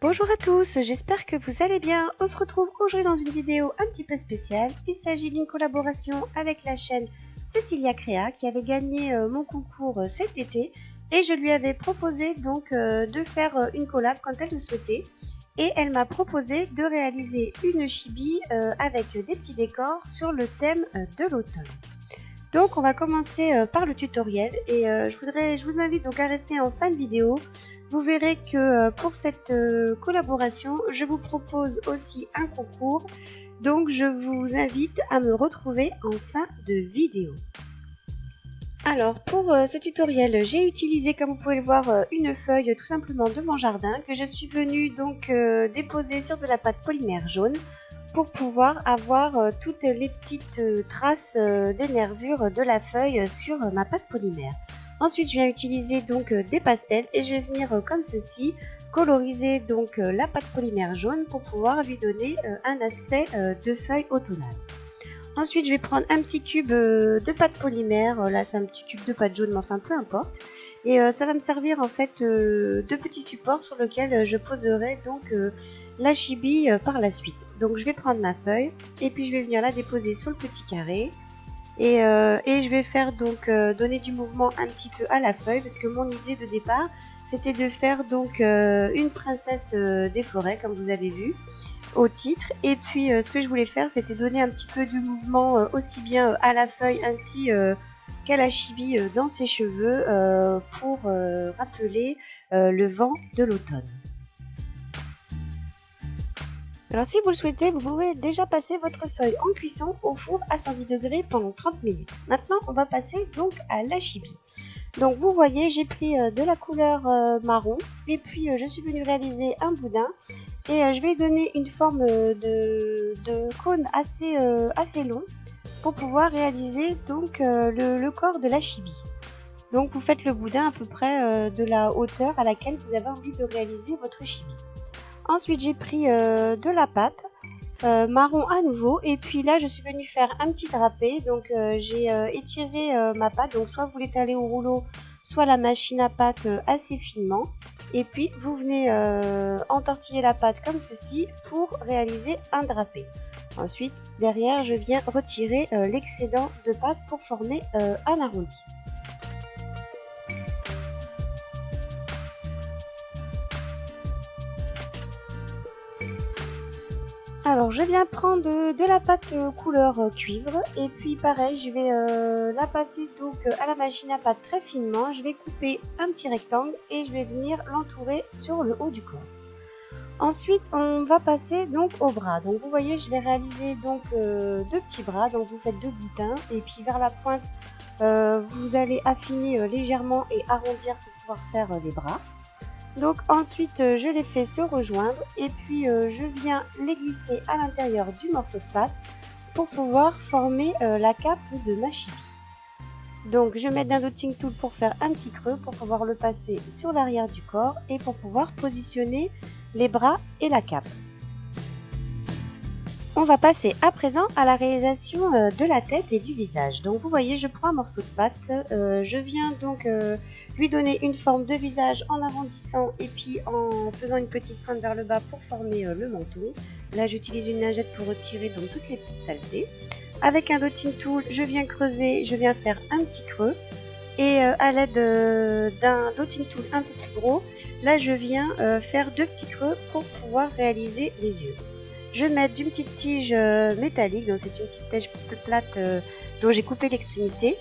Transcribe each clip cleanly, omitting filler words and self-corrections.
Bonjour à tous, j'espère que vous allez bien. On se retrouve aujourd'hui dans une vidéo un petit peu spéciale. Il s'agit d'une collaboration avec la chaîne Cecilia Créa qui avait gagné mon concours cet été et je lui avais proposé donc de faire une collab quand elle le souhaitait et elle m'a proposé de réaliser une chibi avec des petits décors sur le thème de l'automne. Donc on va commencer par le tutoriel et je vous invite donc à rester en fin de vidéo. Vous verrez que pour cette collaboration, je vous propose aussi un concours. Donc je vous invite à me retrouver en fin de vidéo. Alors pour ce tutoriel, j'ai utilisé comme vous pouvez le voir une feuille tout simplement de mon jardin que je suis venue donc déposer sur de la pâte polymère jaune pour pouvoir avoir toutes les petites traces des nervures de la feuille sur ma pâte polymère. Ensuite, je viens utiliser donc des pastels et je vais venir comme ceci coloriser donc la pâte polymère jaune pour pouvoir lui donner un aspect de feuille automnale. Ensuite, je vais prendre un petit cube de pâte polymère, là c'est un petit cube de pâte jaune, mais enfin peu importe. Et ça va me servir en fait de petits supports sur lesquels je poserai donc la chibi par la suite. Donc je vais prendre ma feuille et puis je vais venir la déposer sur le petit carré. Et je vais faire donc donner du mouvement un petit peu à la feuille parce que mon idée de départ c'était de faire donc une princesse des forêts comme vous avez vu au titre, et puis ce que je voulais faire c'était donner un petit peu du mouvement aussi bien à la feuille ainsi qu'à la chibi dans ses cheveux pour rappeler le vent de l'automne. Alors si vous le souhaitez, vous pouvez déjà passer votre feuille en cuisson au four à 110 degrés pendant 30 minutes. Maintenant on va passer donc à la chibi. Donc vous voyez, j'ai pris de la couleur marron et puis je suis venue réaliser un boudin et je vais lui donner une forme de cône assez long pour pouvoir réaliser donc le corps de la chibi. Donc vous faites le boudin à peu près de la hauteur à laquelle vous avez envie de réaliser votre chibi. Ensuite j'ai pris de la pâte marron à nouveau et puis là je suis venue faire un petit drapé. Donc j'ai étiré ma pâte, donc soit vous l'étalez au rouleau soit la machine à pâte assez finement et puis vous venez entortiller la pâte comme ceci pour réaliser un drapé. Ensuite derrière je viens retirer l'excédent de pâte pour former un arrondi. Alors je viens prendre de la pâte couleur cuivre et puis pareil je vais la passer donc à la machine à pâte très finement. Je vais couper un petit rectangle et je vais venir l'entourer sur le haut du corps. Ensuite on va passer donc au bras. Donc vous voyez je vais réaliser donc deux petits bras. Donc vous faites deux boutins et puis vers la pointe vous allez affiner légèrement et arrondir pour pouvoir faire les bras. Donc ensuite je les fais se rejoindre et puis je viens les glisser à l'intérieur du morceau de pâte pour pouvoir former la cape de ma chibi. Donc je mets d'un dotting tool pour faire un petit creux pour pouvoir le passer sur l'arrière du corps et pour pouvoir positionner les bras et la cape. On va passer à présent à la réalisation de la tête et du visage. Donc vous voyez, je prends un morceau de pâte, je viens donc lui donner une forme de visage en arrondissant et puis en faisant une petite pointe vers le bas pour former le menton. Là j'utilise une lingette pour retirer donc toutes les petites saletés. Avec un dotting tool, je viens creuser, je viens faire un petit creux. Et à l'aide d'un dotting tool un peu plus gros, là je viens faire deux petits creux pour pouvoir réaliser les yeux. Je vais mettre une petite tige métallique, donc c'est une petite tige plate dont j'ai coupé l'extrémité.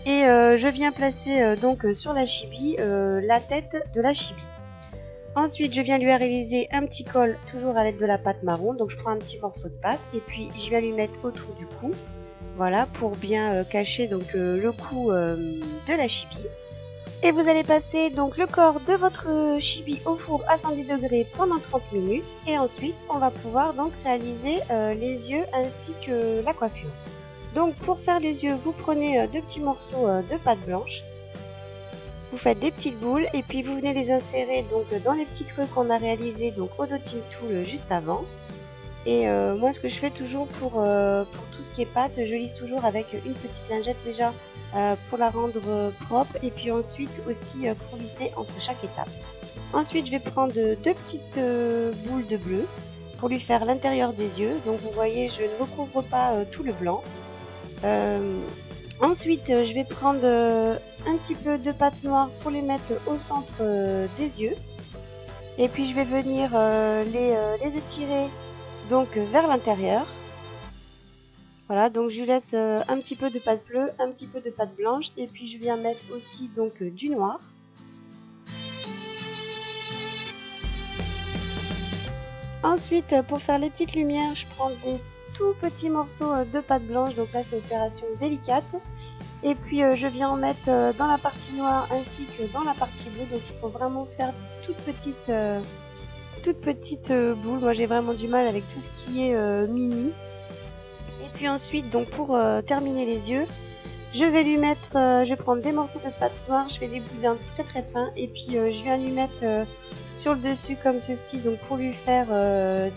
Et je viens placer donc sur la chibi la tête de la chibi. Ensuite je viens lui réaliser un petit col toujours à l'aide de la pâte marron. Donc je prends un petit morceau de pâte et puis je viens lui mettre autour du cou. Voilà pour bien cacher donc le cou de la chibi. Et vous allez passer donc le corps de votre chibi au four à 110 degrés pendant 30 minutes. Et ensuite, on va pouvoir donc réaliser les yeux ainsi que la coiffure. Donc pour faire les yeux, vous prenez deux petits morceaux de pâte blanche. Vous faites des petites boules et puis vous venez les insérer donc dans les petits creux qu'on a réalisés donc au dotting tool juste avant. Et moi ce que je fais toujours pour tout ce qui est pâte, je lisse toujours avec une petite lingette déjà pour la rendre propre et puis ensuite aussi pour lisser entre chaque étape. Ensuite, je vais prendre deux petites boules de bleu pour lui faire l'intérieur des yeux. Donc vous voyez, je ne recouvre pas tout le blanc. Ensuite, je vais prendre un petit peu de pâte noire pour les mettre au centre des yeux. Et puis je vais venir les étirer donc vers l'intérieur. Voilà, donc je lui laisse un petit peu de pâte bleue, un petit peu de pâte blanche, et puis je viens mettre aussi donc du noir. Ensuite, pour faire les petites lumières, je prends des tout petits morceaux de pâte blanche, donc là c'est opération délicate. Et puis je viens en mettre dans la partie noire ainsi que dans la partie bleue, donc il faut vraiment faire des toutes petites boules. Moi j'ai vraiment du mal avec tout ce qui est mini. Et puis ensuite, donc pour terminer les yeux, je vais lui mettre, je vais prendre des morceaux de pâte noire, je fais des boudins très fins, et puis je viens lui mettre sur le dessus comme ceci, donc pour lui faire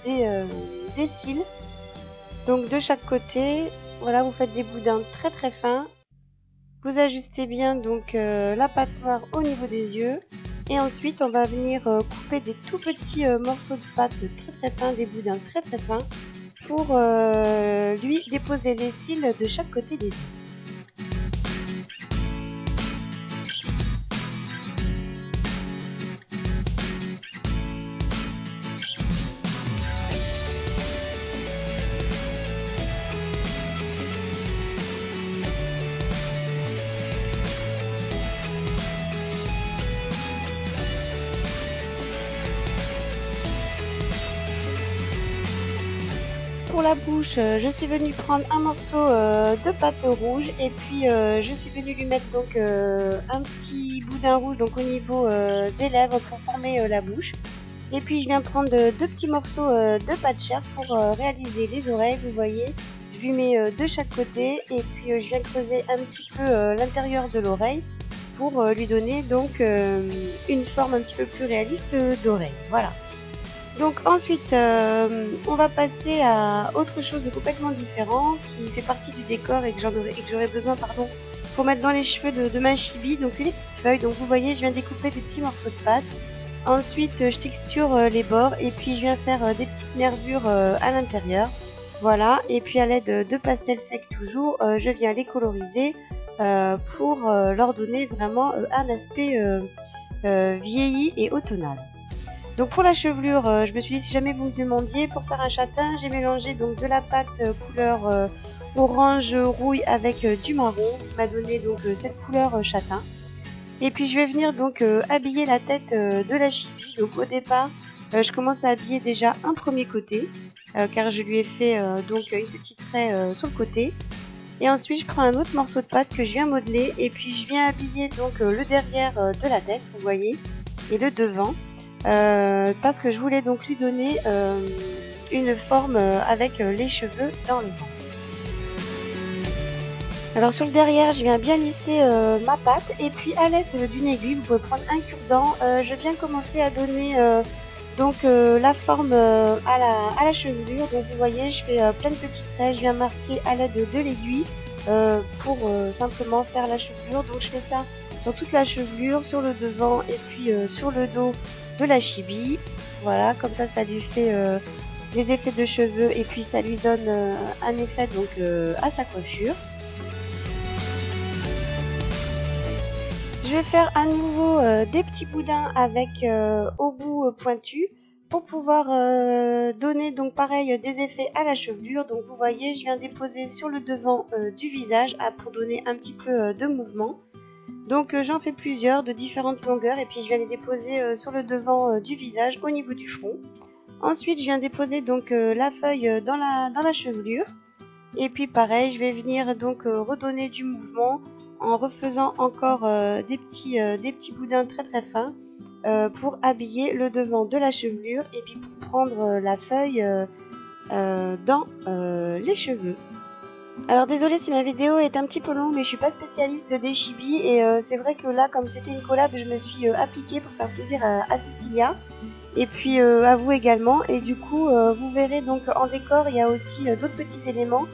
des cils. Donc de chaque côté, voilà, vous faites des boudins très fins. Vous ajustez bien donc la pâte noire au niveau des yeux. Et ensuite, on va venir couper des tout petits morceaux de pâte très fins, des boudins très fins, pour lui déposer les cils de chaque côté des yeux. Pour la bouche, je suis venue prendre un morceau de pâte rouge, et puis je suis venue lui mettre donc un petit boudin rouge donc au niveau des lèvres pour former la bouche. Et puis je viens prendre deux petits morceaux de pâte chair pour réaliser les oreilles. Vous voyez, je lui mets de chaque côté, et puis je viens creuser un petit peu l'intérieur de l'oreille pour lui donner donc une forme un petit peu plus réaliste d'oreille. Voilà. Donc ensuite, on va passer à autre chose de complètement différent qui fait partie du décor et que j'aurais besoin pour mettre dans les cheveux de ma chibi. Donc c'est des petites feuilles. Donc vous voyez, je viens découper des petits morceaux de pâte. Ensuite, je texture les bords, et puis je viens faire des petites nervures à l'intérieur. Voilà, et puis à l'aide de pastel sec toujours, je viens les coloriser pour leur donner vraiment un aspect vieilli et automnal. Donc pour la chevelure, je me suis dit, si jamais vous me demandiez, pour faire un châtain, j'ai mélangé donc de la pâte couleur orange rouille avec du marron, ce qui m'a donné donc cette couleur châtain. Et puis je vais venir donc habiller la tête de la chibi. Donc au départ, je commence à habiller déjà un premier côté, car je lui ai fait donc une petite raie sur le côté. Et ensuite je prends un autre morceau de pâte que je viens modeler, et puis je viens habiller donc le derrière de la tête, vous voyez, et le devant. Parce que je voulais donc lui donner une forme avec les cheveux dans le vent. Alors sur le derrière, je viens bien lisser ma pâte, et puis à l'aide d'une aiguille, vous pouvez prendre un cure-dent, je viens commencer à donner donc la forme à la chevelure. Donc vous voyez, je fais plein de petites raies, je viens marquer à l'aide de l'aiguille pour simplement faire la chevelure. Donc je fais ça sur toute la chevelure, sur le devant, et puis sur le dos de la chibi. Voilà, comme ça lui fait les effets de cheveux, et puis ça lui donne un effet donc à sa coiffure. Je vais faire à nouveau des petits boudins avec au bout pointu pour pouvoir donner donc pareil des effets à la chevelure. Donc vous voyez, je viens déposer sur le devant du visage pour donner un petit peu de mouvement. Donc j'en fais plusieurs de différentes longueurs, et puis je viens les déposer sur le devant du visage au niveau du front. Ensuite je viens déposer donc la feuille dans la chevelure, et puis pareil, je vais venir donc redonner du mouvement en refaisant encore des petits boudins très fins pour habiller le devant de la chevelure, et puis pour prendre la feuille dans les cheveux. Alors désolé si ma vidéo est un petit peu longue, mais je suis pas spécialiste des chibis, et c'est vrai que là, comme c'était une collab, je me suis appliquée pour faire plaisir à Cécilia, et puis à vous également. Et du coup, vous verrez donc en décor, il y a aussi d'autres petits éléments,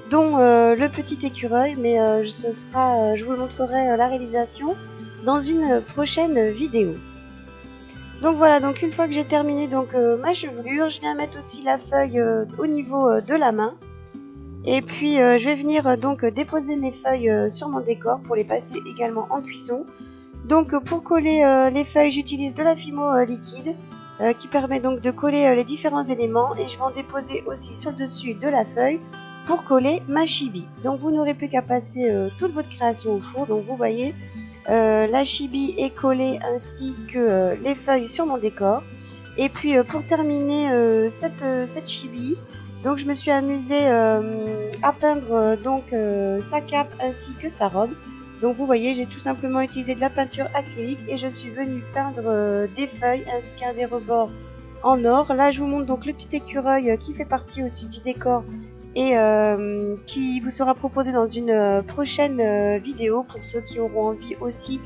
dont le petit écureuil, mais je vous montrerai la réalisation dans une prochaine vidéo. Donc voilà, donc une fois que j'ai terminé donc ma chevelure, je viens mettre aussi la feuille au niveau de la main. Et puis je vais venir donc déposer mes feuilles sur mon décor pour les passer également en cuisson. Donc pour coller les feuilles, j'utilise de la Fimo liquide qui permet donc de coller les différents éléments, et je vais en déposer aussi sur le dessus de la feuille pour coller ma chibi. Donc vous n'aurez plus qu'à passer toute votre création au four. Donc vous voyez, la chibi est collée ainsi que les feuilles sur mon décor. Et puis pour terminer cette chibi, donc je me suis amusée à peindre sa cape ainsi que sa robe. Donc vous voyez, j'ai tout simplement utilisé de la peinture acrylique et je suis venue peindre des feuilles ainsi qu'un des rebords en or. Là je vous montre donc le petit écureuil qui fait partie aussi du décor et qui vous sera proposé dans une prochaine vidéo pour ceux qui auront envie aussi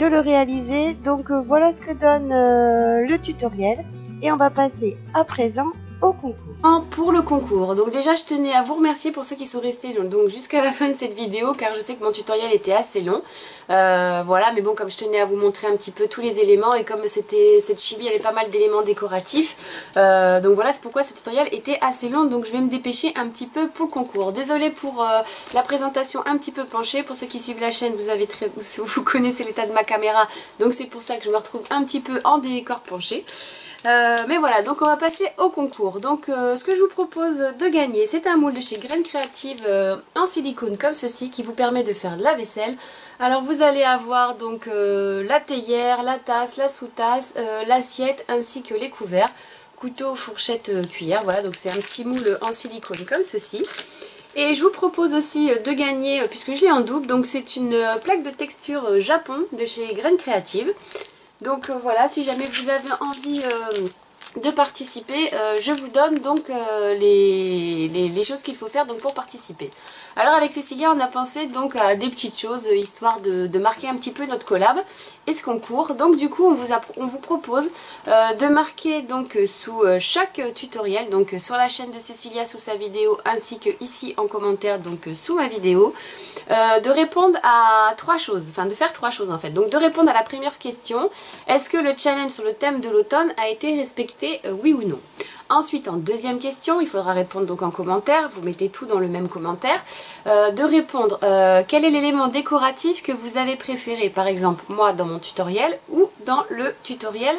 de le réaliser. Donc voilà ce que donne le tutoriel, et on va passer à présent au concours. Pour le concours, donc déjà je tenais à vous remercier pour ceux qui sont restés donc jusqu'à la fin de cette vidéo, car je sais que mon tutoriel était assez long, voilà, mais bon, comme je tenais à vous montrer un petit peu tous les éléments, et comme cette chibi avait pas mal d'éléments décoratifs, donc voilà, c'est pourquoi ce tutoriel était assez long. Donc je vais me dépêcher un petit peu pour le concours. Désolée pour la présentation un petit peu penchée. Pour ceux qui suivent la chaîne, vous connaissez l'état de ma caméra, donc c'est pour ça que je me retrouve un petit peu en décor penché. Mais voilà, donc on va passer au concours. Donc ce que je vous propose de gagner, c'est un moule de chez Graines Créatives en silicone comme ceci, qui vous permet de faire de la vaisselle. Alors vous allez avoir donc la théière, la tasse, la sous-tasse, l'assiette ainsi que les couverts, couteau, fourchette, cuillère. Voilà, donc c'est un petit moule en silicone comme ceci. Et je vous propose aussi de gagner, puisque je l'ai en double, donc c'est une plaque de texture Japon de chez Graines Créatives. Donc voilà, si jamais vous avez envie de participer, je vous donne donc les choses qu'il faut faire donc pour participer. Alors avec Cécilia, on a pensé donc à des petites choses, histoire de marquer un petit peu notre collab et ce concours. Donc du coup on vous propose de marquer donc sous chaque tutoriel, donc sur la chaîne de Cécilia sous sa vidéo, ainsi que ici en commentaire donc sous ma vidéo, de répondre à trois choses, enfin de faire trois choses en fait. Donc de répondre à la première question: est-ce que le challenge sur le thème de l'automne a été respecté, oui ou non? Ensuite, en deuxième question, il faudra répondre donc en commentaire, vous mettez tout dans le même commentaire, de répondre quel est l'élément décoratif que vous avez préféré, par exemple moi dans mon tutoriel ou dans le tutoriel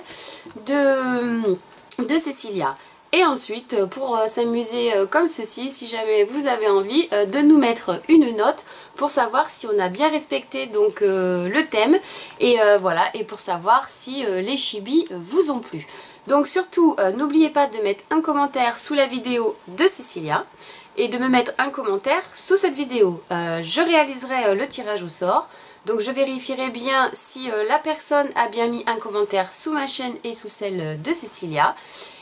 de Cécilia. Et ensuite, pour s'amuser comme ceci, si jamais vous avez envie de nous mettre une note pour savoir si on a bien respecté donc le thème, et voilà, et pour savoir si les chibis vous ont plu. Donc surtout, n'oubliez pas de mettre un commentaire sous la vidéo de Cécilia et de me mettre un commentaire sous cette vidéo. Je réaliserai le tirage au sort. Donc je vérifierai bien si la personne a bien mis un commentaire sous ma chaîne et sous celle de Cécilia.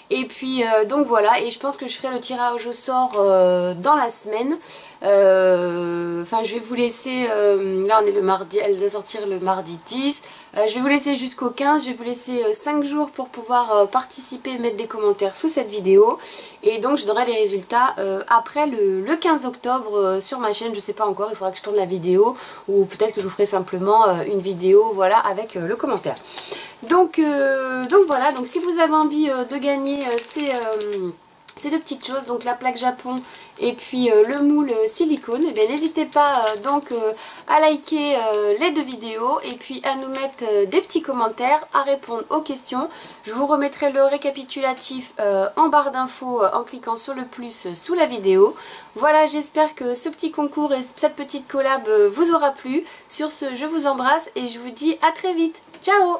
Et puis donc voilà, et je pense que je ferai le tirage au sort dans la semaine. Enfin je vais vous laisser, là on est le mardi, elle doit sortir le mardi 10. Je vais vous laisser jusqu'au 15, je vais vous laisser 5 jours pour pouvoir participer et mettre des commentaires sous cette vidéo. Et donc je donnerai les résultats après le 15 octobre sur ma chaîne, je sais pas encore, il faudra que je tourne la vidéo, ou peut-être que je vous ferai simplement une vidéo voilà, avec le commentaire. Donc voilà, donc si vous avez envie de gagner ces deux petites choses, donc la plaque Japon et puis le moule silicone, eh bien n'hésitez pas à liker les deux vidéos et puis à nous mettre des petits commentaires, à répondre aux questions. Je vous remettrai le récapitulatif en barre d'infos en cliquant sur le plus sous la vidéo. Voilà, j'espère que ce petit concours et cette petite collab vous aura plu. Sur ce, je vous embrasse et je vous dis à très vite. Ciao!